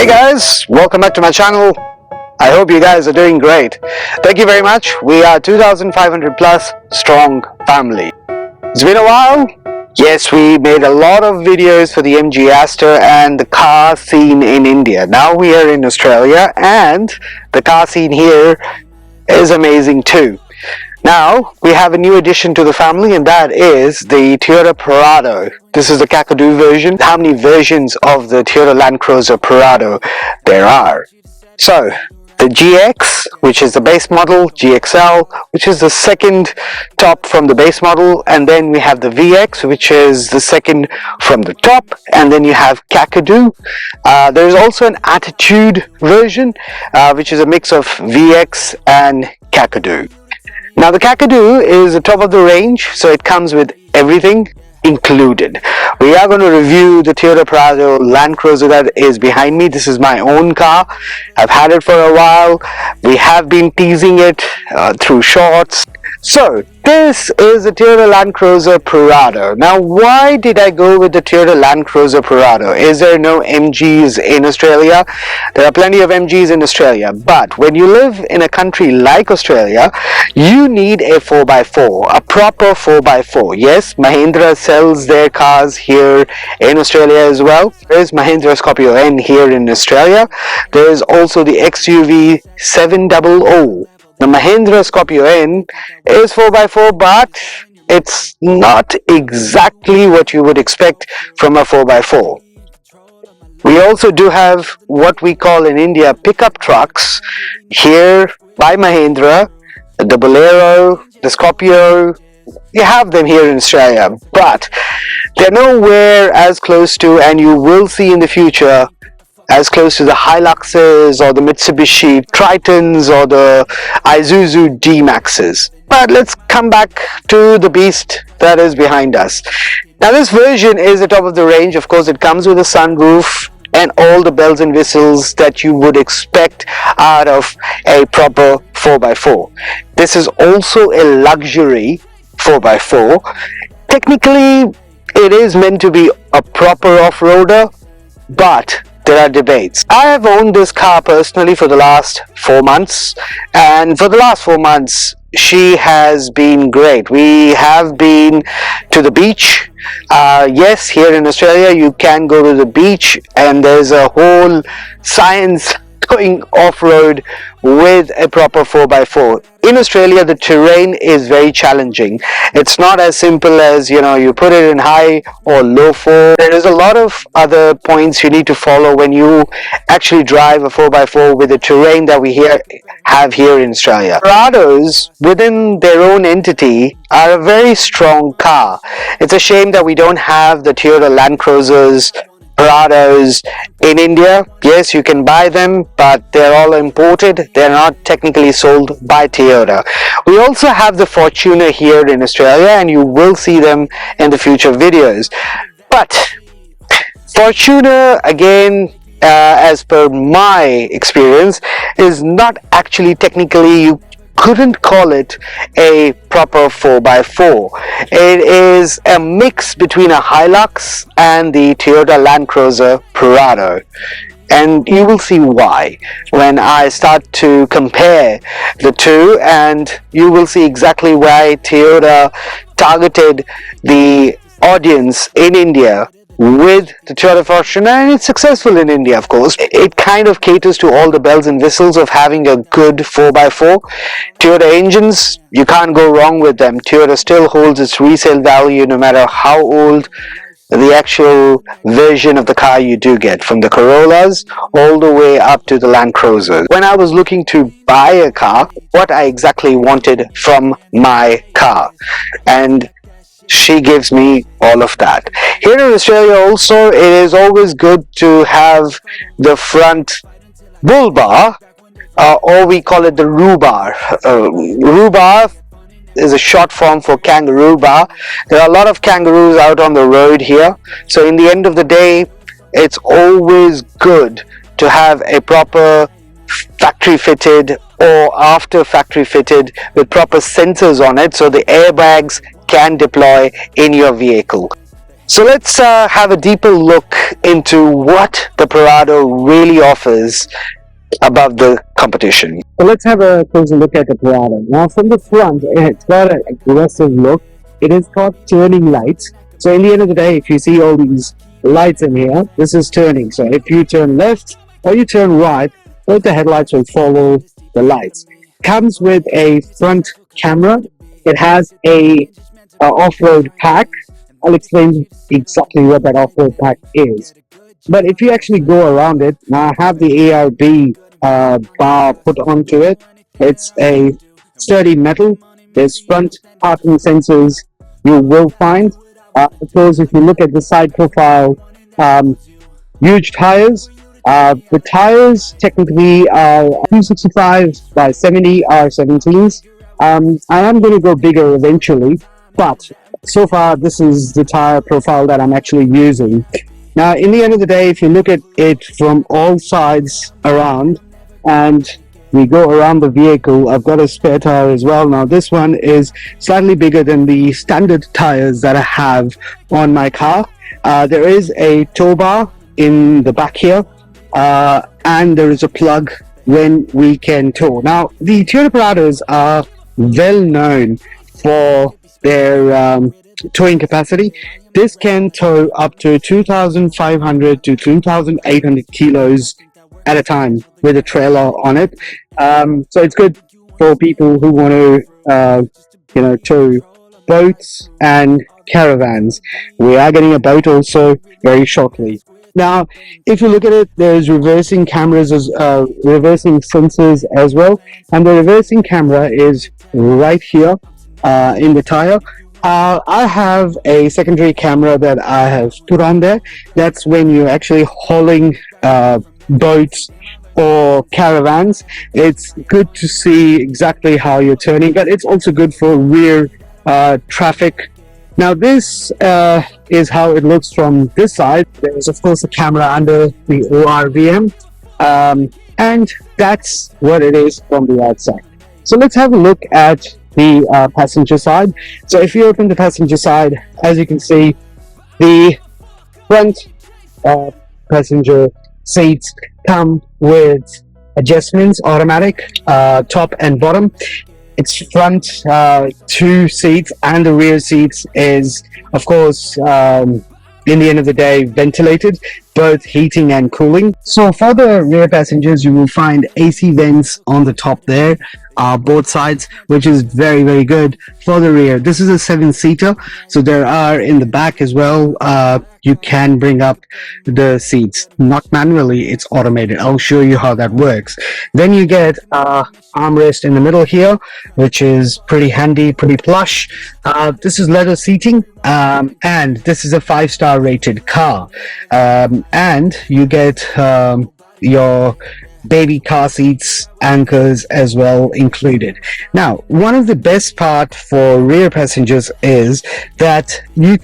Hey guys, welcome back to my channel. I hope you guys are doing great. Thank you very much. We are 2,500 plus strong family. It's been a while. Yes, we made a lot of videos for the MG Aster and the car scene in India. Now we are in Australia and the car scene here is amazing too. Now we have a new addition to the family, and that is the Toyota Prado. This is the Kakadu version. How many versions of the Toyota LandCruiser Prado there are? So the GX, which is the base model, GXL, which is the second top from the base model, and then we have the VX, which is the second from the top, and then you have Kakadu. There is also an Attitude version, which is a mix of VX and Kakadu. Now the Kakadu is the top of the range, so it comes with everything included. We are going to review the Toyota Prado LandCruiser that is behind me. This is my own car. I've had it for a while. We have been teasing it through shorts. So this is the Toyota LandCruiser Prado. Now why did I go with the Toyota LandCruiser Prado? Is there no MGs in Australia? There are plenty of MGs in Australia, but when you live in a country like Australia, you need a 4x4, a proper 4x4. Yes, Mahindra sells their cars here in Australia as well. There is Mahindra Scorpio N here in Australia. There is also the XUV 700. The Mahindra Scorpio N is 4x4, but it's not exactly what you would expect from a 4x4. We also do have what we call in India pickup trucks here by Mahindra, the Bolero, the Scorpio. You have them here in Australia, but they're nowhere as close to, and you will see in the future, as close to the Hiluxes or the Mitsubishi Tritons or the Isuzu D-Maxes. But let's come back to the beast that is behind us. Now this version is the top of the range. Of course, it comes with a sunroof and all the bells and whistles that you would expect out of a proper 4x4. This is also a luxury 4x4. Technically, it is meant to be a proper off-roader, but there are debates. I have owned this car personally for the last 4 months, and for the last 4 months she has been great. We have been to the beach. Yes, here in Australia you can go to the beach, and there's a whole science going off-road with a proper 4x4. In Australia, the terrain is very challenging. It's not as simple as, you put it in high or low 4. There is a lot of other points you need to follow when you actually drive a 4x4 with the terrain that we have here in Australia. Prados, within their own entity, are a very strong car. It's a shame that we don't have the Toyota LandCruisers Prados in India. Yes, you can buy them, but they're all imported. They're not technically sold by Toyota. We also have the Fortuner here in Australia, and you will see them in the future videos. But Fortuner, again, as per my experience, is not actually technically, you couldn't call it a proper 4x4. It is a mix between a Hilux and the Toyota LandCruiser Prado, and you will see why when I start to compare the two, and you will see exactly why Toyota targeted the audience in India with the Toyota Fortuner, and it's successful in India. Of course, it kind of caters to all the bells and whistles of having a good 4x4. Toyota engines, you can't go wrong with them. Toyota still holds its resale value no matter how old the actual version of the car you do get, from the Corollas all the way up to the LandCruisers. When I was looking to buy a car, what I exactly wanted from my car, and she gives me all of that. Here in Australia also, it is always good to have the front bull bar, or we call it the roo bar. Roo bar is a short form for kangaroo bar. There are a lot of kangaroos out on the road here, so in the end of the day, it's always good to have a proper factory fitted or after factory fitted with proper sensors on it, so the airbags can deploy in your vehicle. So let's have a deeper look into what the Prado really offers above the competition. So let's have a closer look at the Prado. Now from the front, it's got an aggressive look. It is got turning lights. So in the end of the day, if you see all these lights in here, this is turning. So if you turn left or you turn right, both the headlights will follow the lights. Comes with a front camera. It has a off-road pack. I'll explain exactly what that off-road pack is. But if you actually go around it, now I have the ARB bar put onto it. It's a sturdy metal. There's front parking sensors you will find. Of course, if you look at the side profile, huge tires. The tires technically are 265 by 70 R17s. I am going to go bigger eventually, but so far this is the tire profile that I'm actually using. Now, in the end of the day, if you look at it from all sides around and we go around the vehicle, I've got a spare tire as well. Now, this one is slightly bigger than the standard tires that I have on my car. There is a tow bar in the back here, and there is a plug when we can tow. Now, the Toyota Prados are well known for their towing capacity. This can tow up to 2,500 to 2,800 kilos at a time with a trailer on it. So it's good for people who want to, tow boats and caravans. We are getting a boat also very shortly. Now, if you look at it, there's reversing cameras, reversing sensors as well. And the reversing camera is right here in the tire. I have a secondary camera that I have put on there. That's when you're actually hauling boats or caravans. It's good to see exactly how you're turning, but it's also good for rear traffic. Now this is how it looks from this side. There is of course a camera under the ORVM, and that's what it is from the outside. So let's have a look at the passenger side. So if you open the passenger side, as you can see, the front passenger seats come with adjustments, automatic, top and bottom. Its front two seats and the rear seats is, of course, in the end of the day, ventilated, both heating and cooling. So for the rear passengers, you will find AC vents on the top there, both sides, which is very, very good for the rear. This is a 7-seater, so there are in the back as well. You can bring up the seats, not manually, it's automated. I'll show you how that works. Then you get armrest in the middle here, which is pretty handy, pretty plush. This is leather seating, and this is a 5-star rated car. And you get your baby car seats, anchors as well included. Now, one of the best part for rear passengers is that you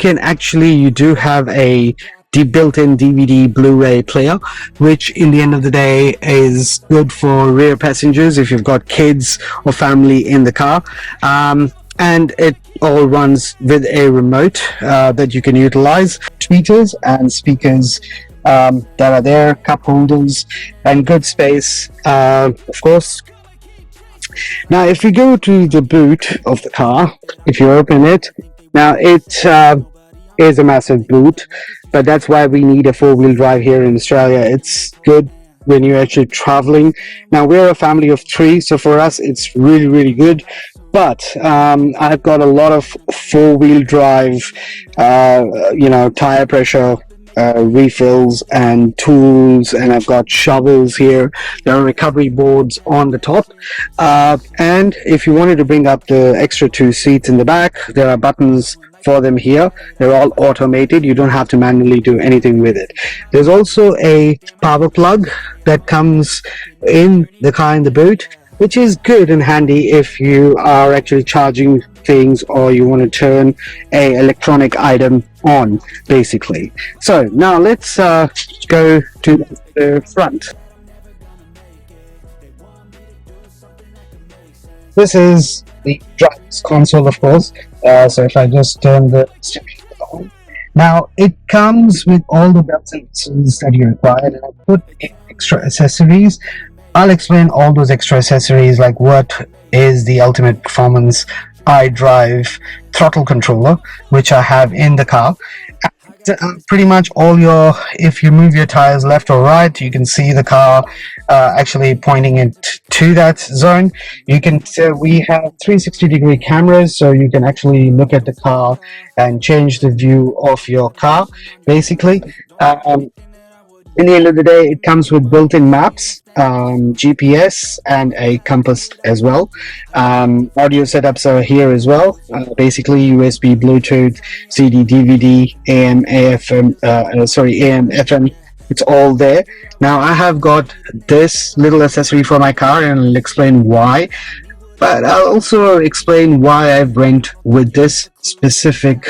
do have a built-in DVD Blu-ray player, which in the end of the day is good for rear passengers if you've got kids or family in the car. And it all runs with a remote that you can utilize. Tweeters and speakers that are there, cup holders, and good space, of course. Now, if we go to the boot of the car, if you open it, now it is a massive boot, but that's why we need a 4-wheel drive here in Australia. It's good when you're actually traveling. Now, we're a family of 3, so for us, it's really, really good. But I've got a lot of 4-wheel drive, tire pressure refills and tools, and I've got shovels here. There are recovery boards on the top, and if you wanted to bring up the extra 2 seats in the back, there are buttons for them here. They're all automated. You don't have to manually do anything with it. There's also a power plug that comes in the car in the boot, which is good and handy if you are actually charging things or you want to turn a electronic item on, basically. So now let's go to the front. This is the driver's console, of course. So if I just turn the on, Now it comes with all the bells and whistles that you require, and I put in extra accessories. I'll explain all those extra accessories, like what is the ultimate performance iDrive throttle controller, which I have in the car. Pretty much all your, if you move your tires left or right, you can see the car actually pointing it to that zone. You can we have 360-degree cameras, so you can actually look at the car and change the view of your car, basically. In the end of the day, it comes with built-in maps, GPS, and a compass as well. Audio setups are here as well. Basically, USB, Bluetooth, CD, DVD, AM, AFM, AM, FM. It's all there. Now, I have got this little accessory for my car, and I'll explain why. But I'll also explain why I went with this specific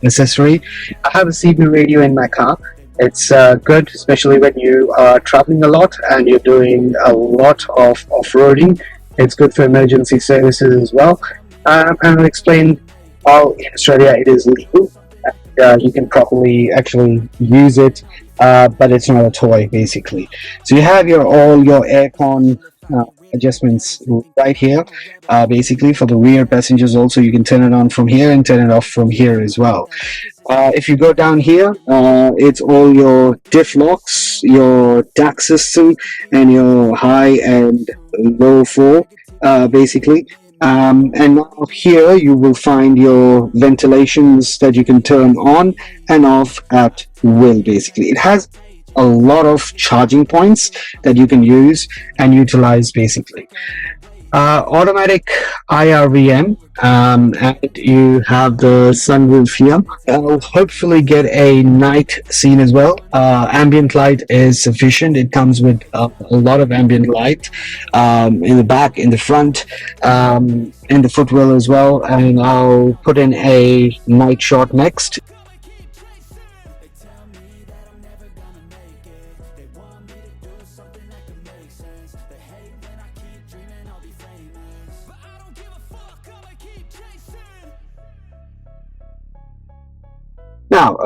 accessory. I have a CB radio in my car. It's good, especially when you are traveling a lot and you're doing a lot of off-roading. It's good for emergency services as well. And I'll explain how in Australia it is legal. You can properly actually use it, but it's not a toy, basically. So you have all your aircon adjustments right here. Basically, for the rear passengers also, you can turn it on from here and turn it off from here as well. If you go down here, it's all your diff locks, your DAC system, and your high and low floor, basically. And now here you will find your ventilations that you can turn on and off at will, basically. It has a lot of charging points that you can use and utilize, basically. Automatic IRVM, and you have the sunroof here. I'll hopefully get a night scene as well. Ambient light is sufficient. It comes with a lot of ambient light in the back, in the front, in the footwell as well. And I'll put in a night shot next. Now,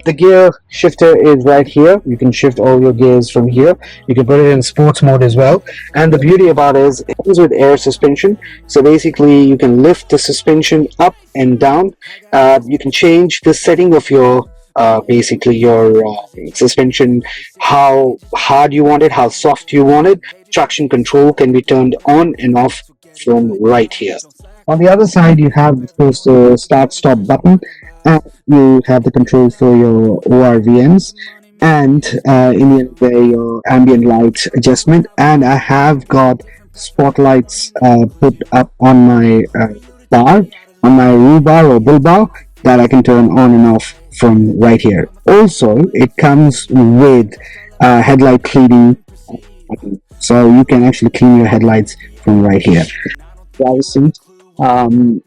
the gear shifter is right here. You can shift all your gears from here. You can put it in sports mode as well. And the beauty about it is it comes with air suspension. So basically, you can lift the suspension up and down. You can change the setting of your basically your suspension, how hard you want it, how soft you want it. Traction control can be turned on and off from right here. On the other side, you have, of course, the start-stop button, and you have the control for your ORVMs, and in the end of the day, your ambient light adjustment. And I have got spotlights put up on my bar, on my roof bar or bull bar, that I can turn on and off from right here. Also, it comes with headlight cleaning button, so you can actually clean your headlights from right here. Driver's seat.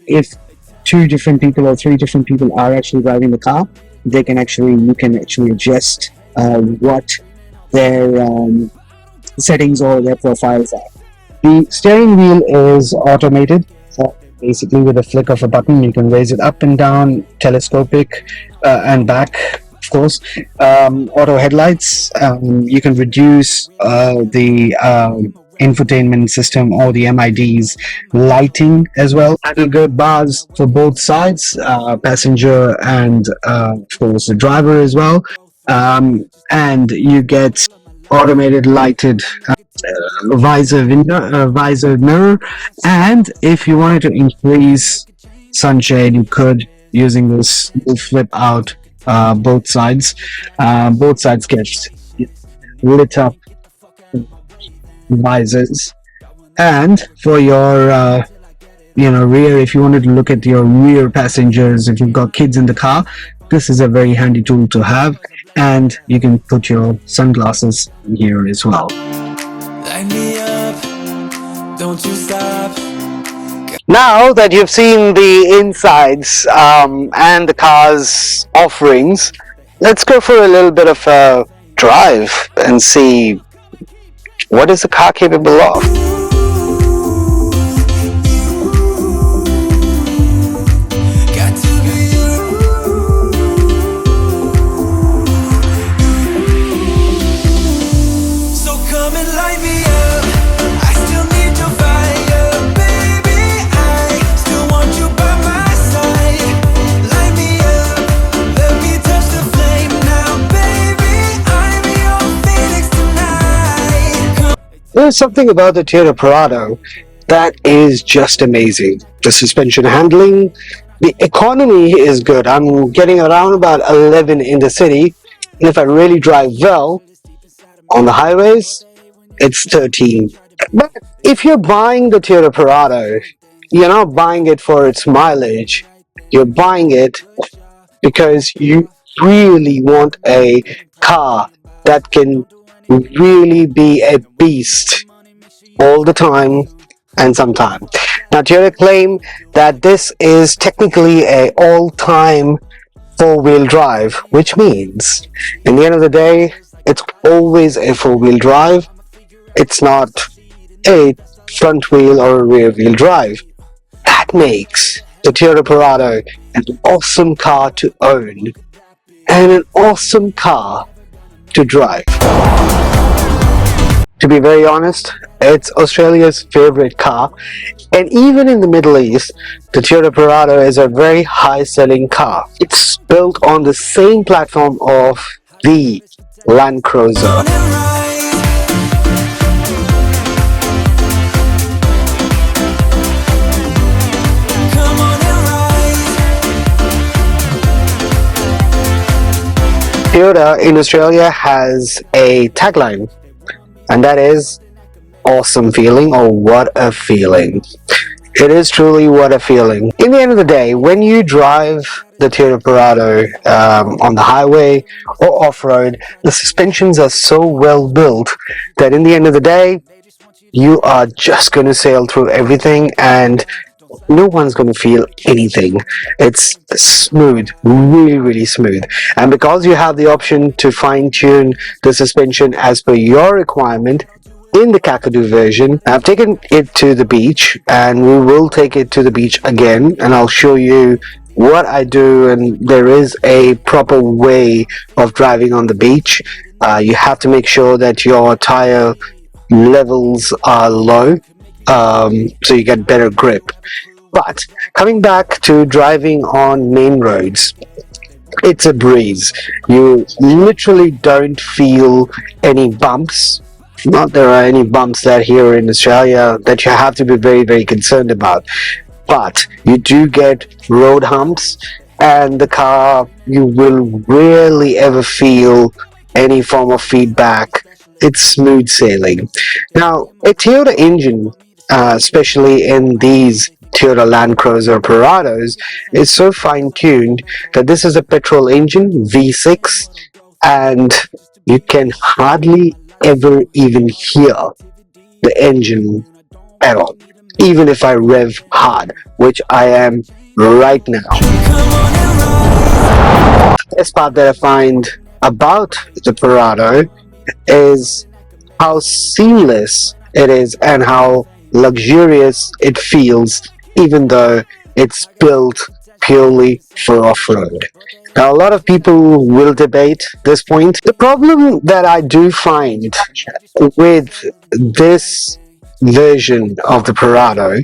If 2 different people or 3 different people are actually driving the car, you can actually adjust what their settings or their profiles are. The steering wheel is automated. Basically, with a flick of a button, you can raise it up and down, telescopic, and back, of course. Auto headlights. You can reduce the infotainment system or the MID's lighting as well. Handle grip bars for both sides, passenger and of course the driver as well. And you get automated lighted visor mirror, and if you wanted to increase sunshade, you could, using this flip out both sides. Both sides get lit up visors. And for your rear, if you wanted to look at your rear passengers, if you've got kids in the car, this is a very handy tool to have. And you can put your sunglasses in here as well. Light me up, don't you stop. Now that you've seen the insides and the car's offerings, let's go for a little bit of a drive and see what is the car capable of. There's something about the Toyota Prado that is just amazing. The suspension handling, the economy is good. I'm getting around about 11 in the city, and if I really drive well on the highways, it's 13. But if you're buying the Toyota Prado, you're not buying it for its mileage. You're buying it because you really want a car that can really be a beast all the time and sometime. Now, Toyota claim that this is technically a all-time four-wheel drive, which means, in the end of the day, it's always a four-wheel drive. It's not a front wheel or a rear wheel drive. That makes the Toyota Prado an awesome car to own and an awesome car to drive. To be very honest, it's Australia's favorite car, and even in the Middle East, the Toyota Prado is a very high-selling car. It's built on the same platform of the LandCruiser. Toyota in Australia has a tagline, and that is awesome feeling, or what a feeling. It is truly what a feeling. In the end of the day, when you drive the Toyota Prado on the highway or off-road, the suspensions are so well built that in the end of the day, you are just going to sail through everything and no one's going to feel anything. It's smooth, really, really smooth. And because you have the option to fine-tune the suspension as per your requirement in the Kakadu version, I've taken it to the beach, and we will take it to the beach again, and I'll show you what I do. And there is a proper way of driving on the beach. You have to make sure that your tire levels are low, so you get better grip. But coming back to driving on main roads, it's a breeze. You literally don't feel any bumps. Not there are any bumps that here in Australia that you have to be very, very concerned about. But you do get road humps, and the car, you will rarely ever feel any form of feedback. It's smooth sailing. Now, a Toyota engine, especially in these Toyota LandCruiser Prados, is so fine-tuned that this is a petrol engine, V6, and you can hardly ever even hear the engine at all, even if I rev hard, which I am right now. The best part that I find about the Prado is how seamless it is and how luxurious it feels, even though it's built purely for off-road. Now, a lot of people will debate this point. The problem that I do find with this version of the Prado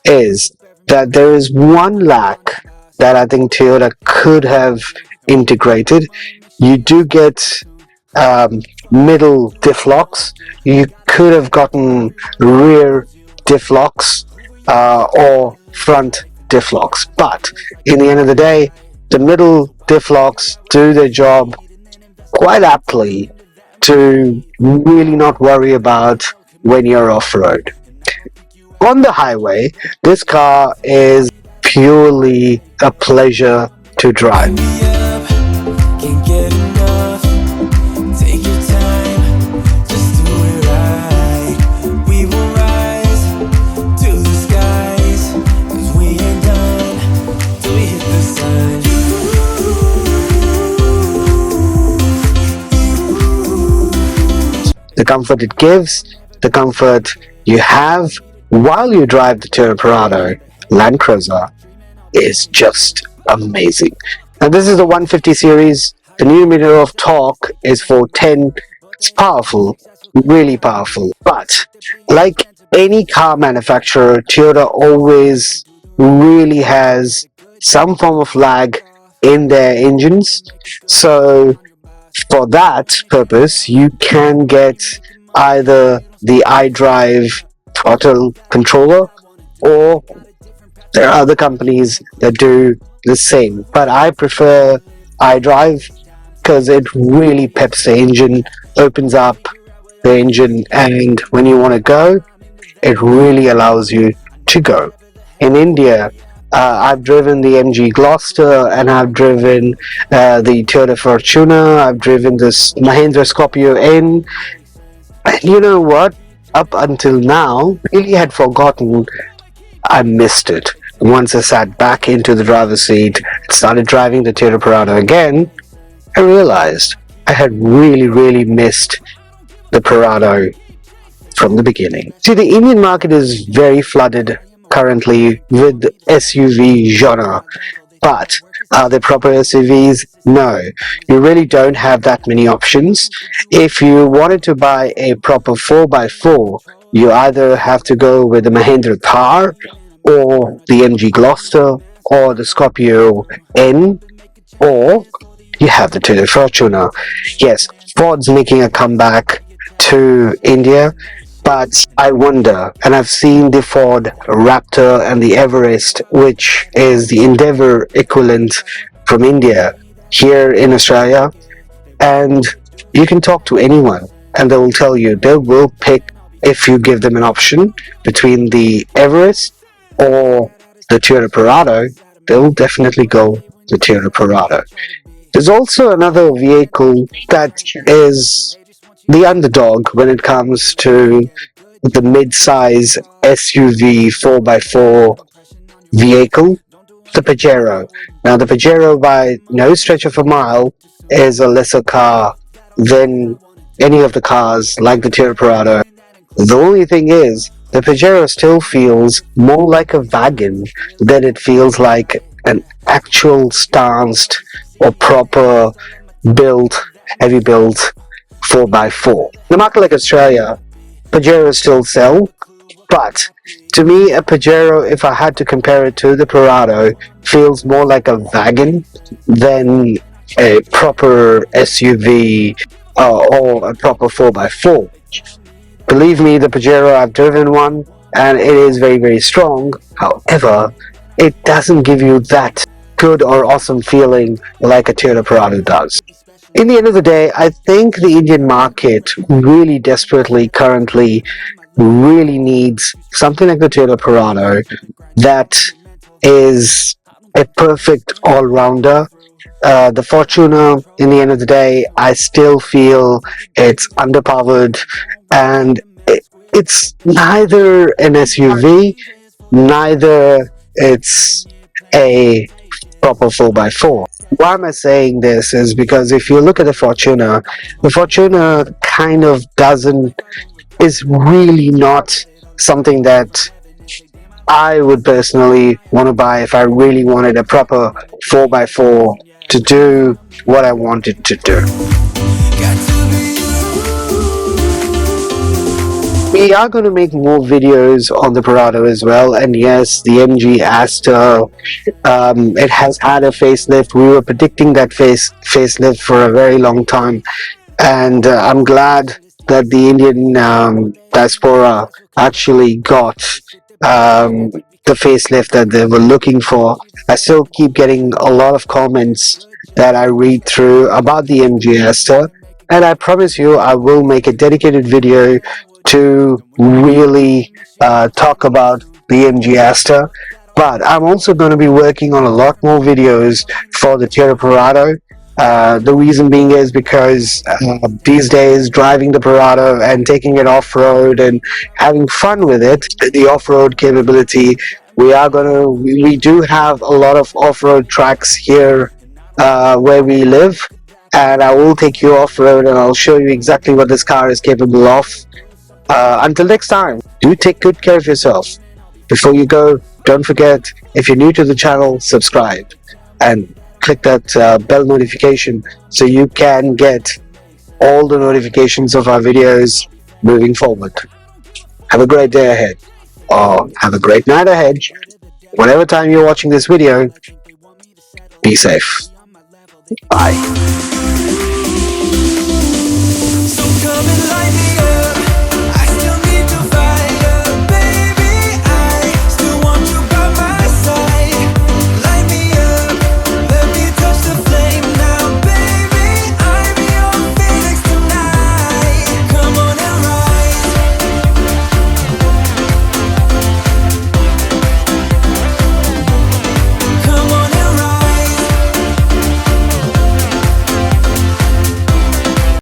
is that there is one lack that I think Toyota could have integrated. You do get middle diff locks. You could have gotten rear diff locks or front diff locks, but in the end of the day, the middle diff locks do their job quite aptly to really not worry about when you're off-road. On the highway, this car is purely a pleasure to drive. The comfort it gives, the comfort you have while you drive the Toyota Prado LandCruiser is just amazing. Now, this is the 150 series. The Newton of torque is 410. It's powerful, really powerful. But like any car manufacturer, Toyota always really has some form of lag in their engines. So for that purpose, you can get either the iDrive throttle controller, or there are other companies that do the same. But I prefer iDrive because it really peps the engine, opens up the engine, and when you want to go, it really allows you to go. In India, I've driven the MG Gloucester, and I've driven the Toyota Fortuner, I've driven this Mahindra Scorpio N, and you know what? Up until now, really had forgotten I missed it. Once I sat back into the driver's seat and started driving the Toyota Prado again, I realized I had really missed the Prado from the beginning. See, the Indian market is very flooded currently with SUV genre, but are they proper SUVs? No, you really don't have that many options. If you wanted to buy a proper 4x4, you either have to go with the Mahindra Thar or the MG Gloucester or the Scorpio N, or you have the Toyota Fortuner. Yes, Ford's making a comeback to India, but I wonder, and I've seen the Ford Raptor and the Everest, which is the Endeavour equivalent from India, here in Australia, and you can talk to anyone and they will tell you they will pick, if you give them an option between the Everest or the Toyota Prado, they'll definitely go the Toyota Prado. There's also another vehicle that is the underdog when it comes to the mid-size SUV 4x4 vehicle, the Pajero. Now, the Pajero, by no stretch of a mile, is a lesser car than any of the cars like the Toyota Prado. The only thing is, the Pajero still feels more like a wagon than it feels like an actual stanced or proper built, heavy built 4x4. In a market like Australia, Pajero still sell, but to me, a Pajero, if I had to compare it to the Prado, feels more like a wagon than a proper SUV or a proper 4x4. Believe me, the Pajero, I've driven one, and it is very strong. However, it doesn't give you that good or awesome feeling like a Toyota Prado does. In the end of the day, I think the Indian market really desperately currently really needs something like the Toyota Prado that is a perfect all-rounder. The Fortuner, in the end of the day, I still feel it's underpowered, and it's neither an SUV, neither it's a proper 4x4. Why am I saying this is because if you look at the Fortuner kind of is really not something that I would personally want to buy if I really wanted a proper 4x4 to do what I wanted to do. We are going to make more videos on the Prado as well, and yes, the MG Aster, it has had a facelift. We were predicting that facelift for a very long time, and I'm glad that the Indian diaspora actually got the facelift that they were looking for. I still keep getting a lot of comments that I read through about the MG Aster, and I promise you I will make a dedicated video to really talk about the MG Aster. But I'm also going to be working on a lot more videos for the Toyota Prado. The reason being is because these days driving the Prado and taking it off-road and having fun with it, the off-road capability, we do have a lot of off-road tracks here where we live, and I will take you off-road and I'll show you exactly what this car is capable of. Until next time, do take good care of yourself. Before you go, don't forget, if you're new to the channel, subscribe and click that bell notification so you can get all the notifications of our videos moving forward. Have a great day ahead, or have a great night ahead. Whatever time you're watching this video, be safe. Bye.